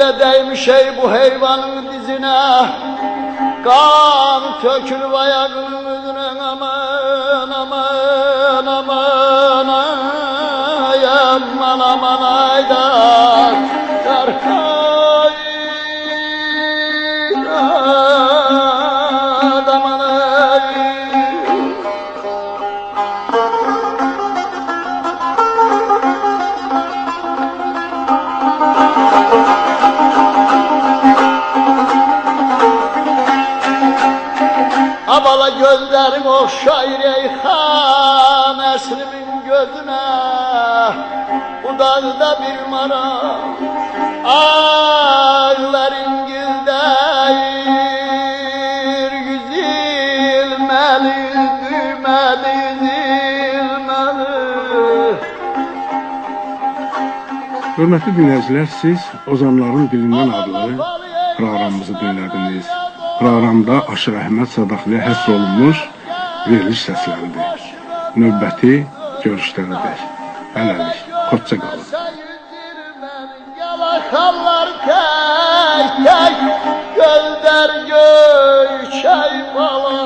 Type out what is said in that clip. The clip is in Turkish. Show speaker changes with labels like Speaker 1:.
Speaker 1: Gözde değmiş ey bu hayvanın dizine, kan tökülüp ayağının üzüne. Aman aman aman ay, aman aman aydar aman ay. Abala gözlerin okşayır Reyhan Esrimin gözüne, bu dağda bir mara ağların gildeyir, yüzülmeli düğmeli yüzülmeli.
Speaker 2: Hörmətli dinləyicilər, siz Ozanların Dilindən adlı proqramımızı dinlədiniz. Proqramda Aşır Əhməd Sadaqlıya həsr olunmuş veriliş səsləndir. Növbəti görüşlərədək. Hələlik, xoşça qalın.
Speaker 1: Yalakalar tek tek, gözler göçey falan.